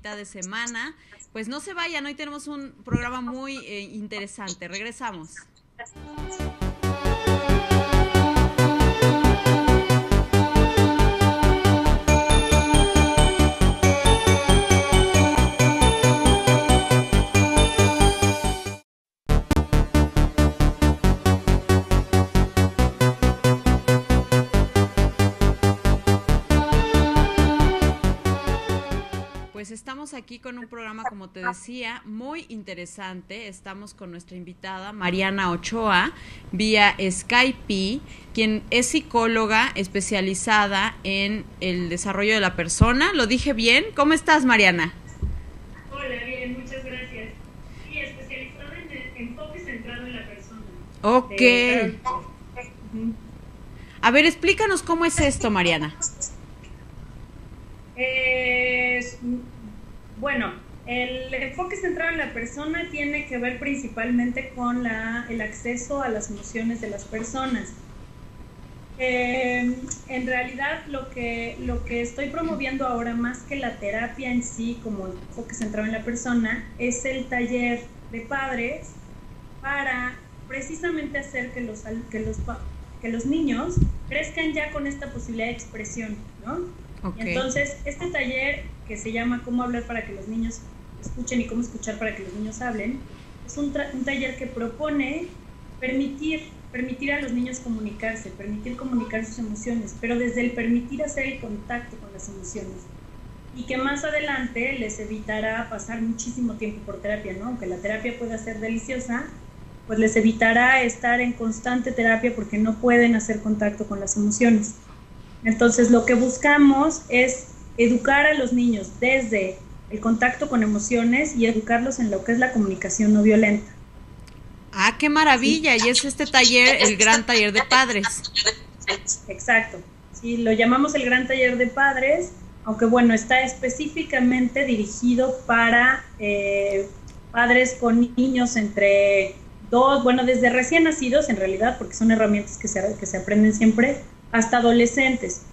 mitad de semana. Pues no se vayan, hoy tenemos un programa muy interesante. Regresamos. Pues estamos aquí con un programa, como te decía, muy interesante. Estamos con nuestra invitada Mariana Ochoa vía Skype, quien es psicóloga especializada en el desarrollo de la persona. ¿Lo dije bien? ¿Cómo estás, Mariana? Hola, bien, muchas gracias. Sí, especializada en enfoque centrado en la persona. Ok. A ver, explícanos cómo es esto, Mariana. Bueno, el enfoque centrado en la persona tiene que ver principalmente con el acceso a las emociones de las personas. En realidad lo que estoy promoviendo ahora, más que la terapia en sí como enfoque centrado en la persona, es el taller de padres para precisamente hacer que los niños crezcan ya con esta posibilidad de expresión, ¿no? Okay. Entonces, este taller que se llama Cómo hablar para que los niños escuchen y cómo escuchar para que los niños hablen, es un taller que propone permitir a los niños comunicarse, permitir comunicar sus emociones, pero desde el permitir hacer el contacto con las emociones. Y que más adelante les evitará pasar muchísimo tiempo por terapia, ¿no? Aunque la terapia pueda ser deliciosa, pues les evitará estar en constante terapia porque no pueden hacer contacto con las emociones. Entonces, lo que buscamos es educar a los niños desde el contacto con emociones y educarlos en lo que es la comunicación no violenta. ¡Ah, qué maravilla! Sí. Y es este taller, el Gran Taller de Padres. Exacto. Sí, lo llamamos el Gran Taller de Padres, aunque bueno, está específicamente dirigido para padres con niños entre 2, bueno, desde recién nacidos en realidad, porque son herramientas que se aprenden siempre, hasta adolescentes.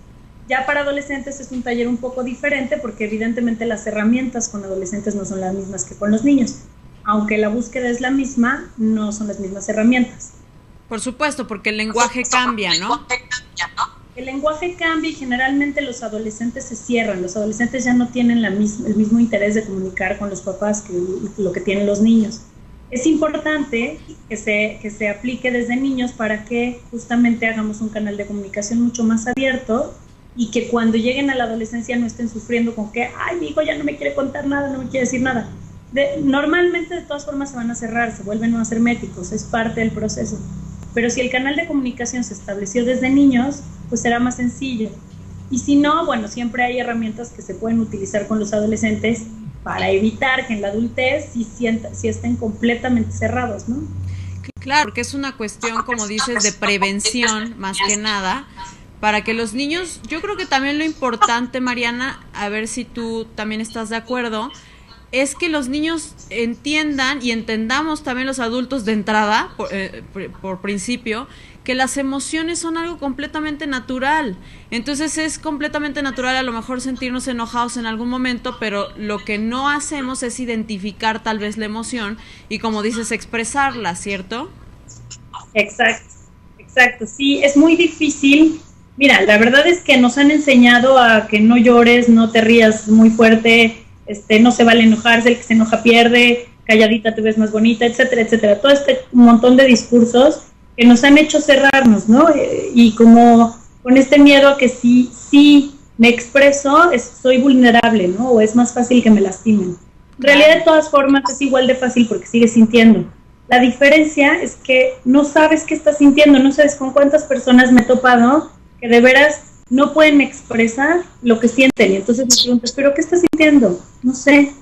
Ya para adolescentes es un taller un poco diferente porque evidentemente las herramientas con adolescentes no son las mismas que con los niños. Aunque la búsqueda es la misma, no son las mismas herramientas. Por supuesto, porque el lenguaje cambia, ¿no? El lenguaje cambia y generalmente los adolescentes se cierran. Los adolescentes ya no tienen el mismo interés de comunicar con los papás que lo que tienen los niños. Es importante que se aplique desde niños para que justamente hagamos un canal de comunicación mucho más abierto y que cuando lleguen a la adolescencia no estén sufriendo con que, ay, mi hijo ya no me quiere contar nada, no me quiere decir nada. Normalmente de todas formas se van a cerrar, se vuelven a ser herméticos, es parte del proceso. Pero si el canal de comunicación se estableció desde niños, pues será más sencillo. Y si no, bueno, siempre hay herramientas que se pueden utilizar con los adolescentes para evitar que en la adultez sí estén completamente cerrados, ¿no? Claro, porque es una cuestión, como dices, de prevención, más que nada, para que los niños, yo creo que también lo importante, Mariana, a ver si tú también estás de acuerdo, es que los niños entiendan y entendamos también los adultos de entrada, por principio, que las emociones son algo completamente natural. Entonces es completamente natural a lo mejor sentirnos enojados en algún momento, pero lo que no hacemos es identificar tal vez la emoción y, como dices, expresarla, ¿cierto? Exacto, sí, es muy difícil. Mira, la verdad es que nos han enseñado a que no llores, no te rías muy fuerte, no se vale enojarse, el que se enoja pierde, calladita te ves más bonita, etcétera, etcétera. Todo este montón de discursos que nos han hecho cerrarnos, ¿no? Y como con este miedo a que si me expreso, soy vulnerable, ¿no? O es más fácil que me lastimen. En realidad, de todas formas, es igual de fácil porque sigues sintiendo. La diferencia es que no sabes qué estás sintiendo, no sabes con cuántas personas me he topado que de veras no pueden expresar lo que sienten. Y entonces me preguntas, ¿pero qué estás sintiendo? No sé.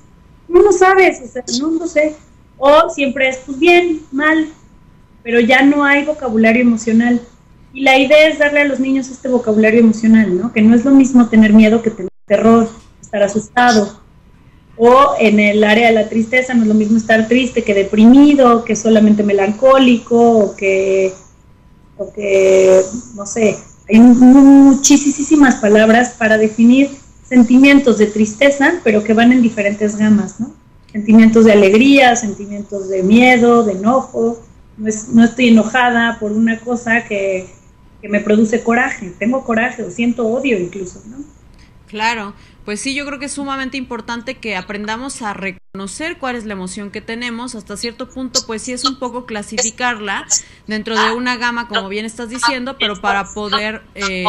No sabes, o sea, no sé. O siempre es, pues bien, mal, pero ya no hay vocabulario emocional. Y la idea es darle a los niños este vocabulario emocional, ¿no? Que no es lo mismo tener miedo que tener terror, estar asustado. O en el área de la tristeza no es lo mismo estar triste que deprimido, que solamente melancólico, o que no sé, hay muchísimas palabras para definir sentimientos de tristeza, pero que van en diferentes gamas, ¿no? Sentimientos de alegría, sentimientos de miedo, de enojo. No estoy enojada por una cosa que me produce coraje. Tengo coraje o siento odio incluso, ¿no? Claro, pues sí, yo creo que es sumamente importante que aprendamos a reconocer cuál es la emoción que tenemos. Hasta cierto punto, pues sí es un poco clasificarla dentro de una gama, como bien estás diciendo, pero para poder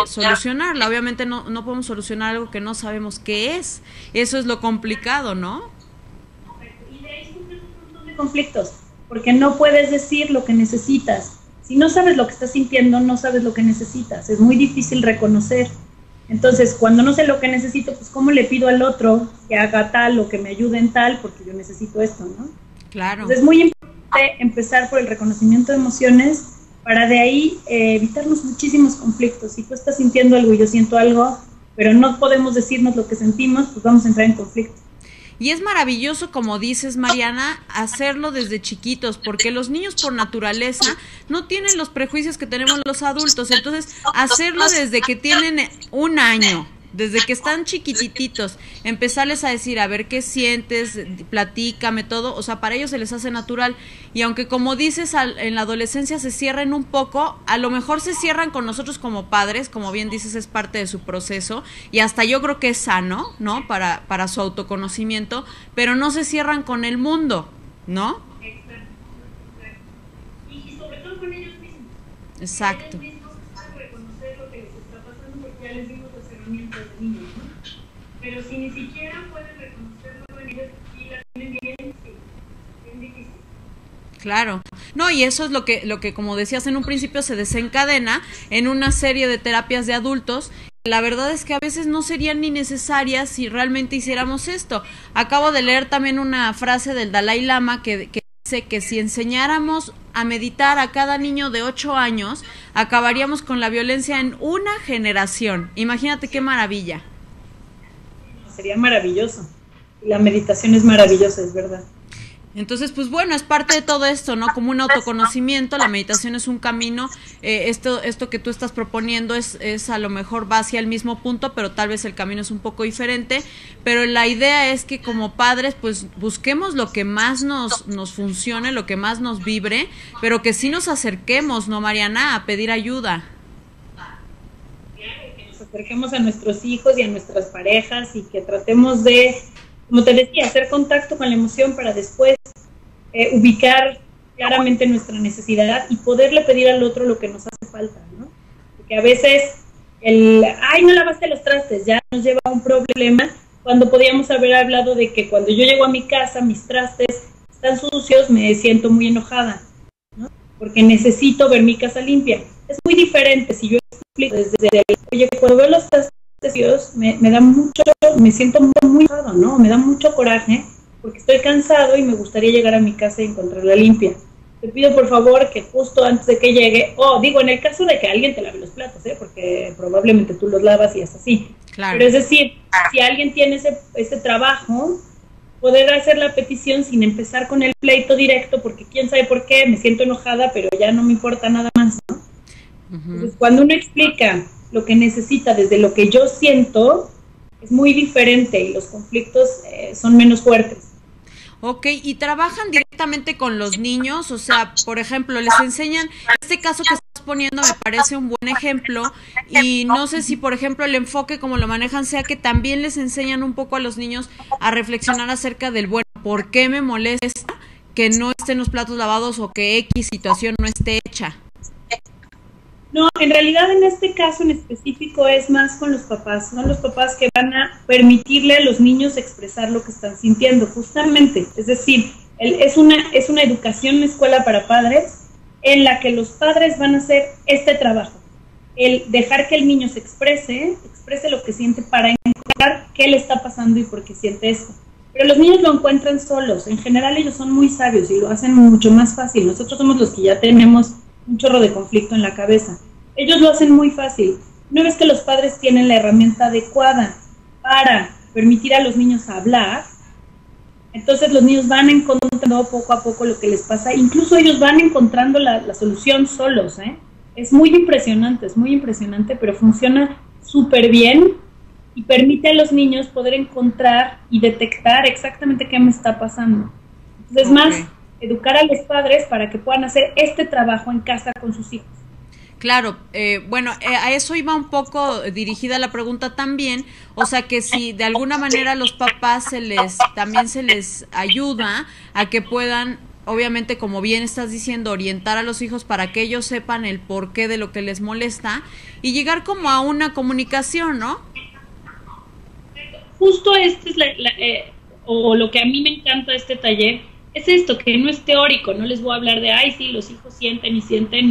solucionarla. Obviamente no podemos solucionar algo que no sabemos qué es. Eso es lo complicado, ¿no? Y de ahí surgen un montón de conflictos, porque no puedes decir lo que necesitas. Si no sabes lo que estás sintiendo, no sabes lo que necesitas. Es muy difícil reconocer. Entonces, cuando no sé lo que necesito, pues ¿cómo le pido al otro que haga tal o que me ayude en tal? Porque yo necesito esto, ¿no? Claro. Entonces, es muy importante empezar por el reconocimiento de emociones para de ahí evitarnos muchísimos conflictos. Si tú estás sintiendo algo y yo siento algo, pero no podemos decirnos lo que sentimos, pues vamos a entrar en conflicto. Y es maravilloso, como dices, Mariana, hacerlo desde chiquitos, porque los niños por naturaleza no tienen los prejuicios que tenemos los adultos. Entonces, hacerlo desde que tienen 1 año, desde que están chiquititos, empezarles a decir, a ver qué sientes, platícame todo, o sea, para ellos se les hace natural. Y aunque, como dices, en la adolescencia se cierren un poco, a lo mejor se cierran con nosotros como padres, como bien dices, es parte de su proceso, y hasta yo creo que es sano, ¿no?, para su autoconocimiento, pero no se cierran con el mundo, ¿no? Exacto. Y sobre todo con ellos mismos. Exacto. Ellos mismos saben reconocer lo que les está pasando, porque ya les dimos las herramientas de niños, ¿no? Pero si ni siquiera pueden reconocerlo en ellos, y la tienen bien difícil. Claro, no, y eso es lo que como decías en un principio se desencadena en una serie de terapias de adultos. La verdad es que a veces no serían ni necesarias si realmente hiciéramos esto. Acabo de leer también una frase del Dalai Lama que dice que si enseñáramos a meditar a cada niño de 8 años, acabaríamos con la violencia en una generación. Imagínate qué maravilla. Sería maravilloso. La meditación es maravillosa, es verdad. Entonces, pues bueno, es parte de todo esto, ¿no? Como un autoconocimiento, la meditación es un camino, esto que tú estás proponiendo es a lo mejor va hacia el mismo punto, pero tal vez el camino es un poco diferente, pero la idea es que como padres, pues busquemos lo que más nos funcione, lo que más nos vibre, pero que sí nos acerquemos, ¿no, Mariana?, a pedir ayuda. Que nos acerquemos a nuestros hijos y a nuestras parejas y que tratemos de, como te decía, hacer contacto con la emoción para después ubicar claramente nuestra necesidad y poderle pedir al otro lo que nos hace falta, ¿no? Porque a veces no lavaste los trastes, ya nos lleva a un problema, cuando podíamos haber hablado de que cuando yo llego a mi casa, mis trastes están sucios, me siento muy enojada, ¿no? Porque necesito ver mi casa limpia. Es muy diferente si yo explico desde oye, cuando veo los trastes sucios, me da mucho, me siento muy enojado, ¿no? Me da mucho coraje, porque estoy cansado y me gustaría llegar a mi casa y encontrarla limpia. Te pido por favor que justo antes de que llegue, digo, en el caso de que alguien te lave los platos, porque probablemente tú los lavas y es así. Claro. Pero es decir, si alguien tiene ese trabajo, poder hacer la petición sin empezar con el pleito directo, porque quién sabe por qué, me siento enojada, pero ya no me importa nada más, ¿no? Uh-huh. Entonces, cuando uno explica lo que necesita desde lo que yo siento, es muy diferente y los conflictos son menos fuertes. Ok, ¿y trabajan directamente con los niños? O sea, por ejemplo, les enseñan, este caso que estás poniendo me parece un buen ejemplo, y no sé si, por ejemplo, el enfoque como lo manejan sea que también les enseñan un poco a los niños a reflexionar acerca del, bueno, ¿por qué me molesta que no estén los platos lavados o que X situación no esté hecha? No, en realidad en este caso en específico es más con los papás. Son los papás que van a permitirle a los niños expresar lo que están sintiendo, justamente. Es decir, es una educación, una escuela para padres, en la que los padres van a hacer este trabajo. El dejar que el niño se exprese lo que siente para encontrar qué le está pasando y por qué siente esto. Pero los niños lo encuentran solos. En general ellos son muy sabios y lo hacen mucho más fácil. Nosotros somos los que ya tenemos un chorro de conflicto en la cabeza. Ellos lo hacen muy fácil. Una vez que los padres tienen la herramienta adecuada para permitir a los niños hablar, entonces los niños van encontrando poco a poco lo que les pasa. Incluso ellos van encontrando la solución solos, ¿eh? Es muy impresionante, pero funciona súper bien y permite a los niños poder encontrar y detectar exactamente qué me está pasando. Entonces, es más, educar a los padres para que puedan hacer este trabajo en casa con sus hijos. Claro, bueno, a eso iba un poco dirigida la pregunta también, o sea que si de alguna manera a los papás también se les ayuda a que puedan, obviamente como bien estás diciendo, orientar a los hijos para que ellos sepan el porqué de lo que les molesta y llegar como a una comunicación, ¿no? Justo este es o lo que a mí me encanta de este taller, es esto, que no es teórico, no les voy a hablar de, ay, sí, los hijos sienten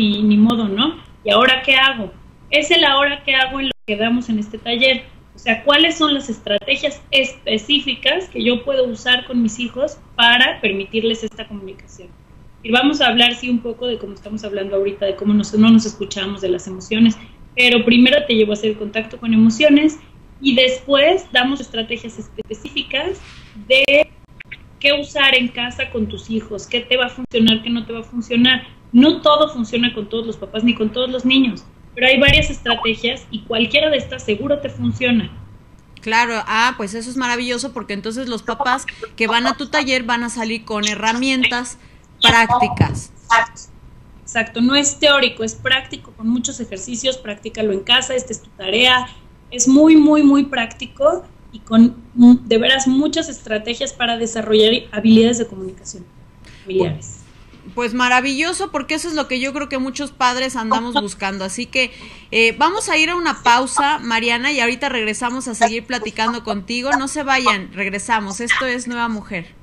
y ni modo, ¿no? ¿Y ahora qué hago? Es el ahora qué hago en lo que damos en este taller. O sea, ¿cuáles son las estrategias específicas que yo puedo usar con mis hijos para permitirles esta comunicación? Y vamos a hablar, sí, un poco de cómo estamos hablando ahorita, de cómo no nos escuchamos, de las emociones, pero primero te llevo a hacer contacto con emociones y después damos estrategias específicas de qué usar en casa con tus hijos, qué te va a funcionar, qué no te va a funcionar. No todo funciona con todos los papás ni con todos los niños, pero hay varias estrategias y cualquiera de estas seguro te funciona. Claro, pues eso es maravilloso porque entonces los papás que van a tu taller van a salir con herramientas prácticas. Exacto, no es teórico, es práctico, con muchos ejercicios, practícalo en casa, esta es tu tarea, es muy, muy, muy práctico y con de veras muchas estrategias para desarrollar habilidades de comunicación familiares. Pues maravilloso, porque eso es lo que yo creo que muchos padres andamos buscando. Así que vamos a ir a una pausa, Mariana, y ahorita regresamos a seguir platicando contigo. No se vayan, regresamos. Esto es Nueva Mujer.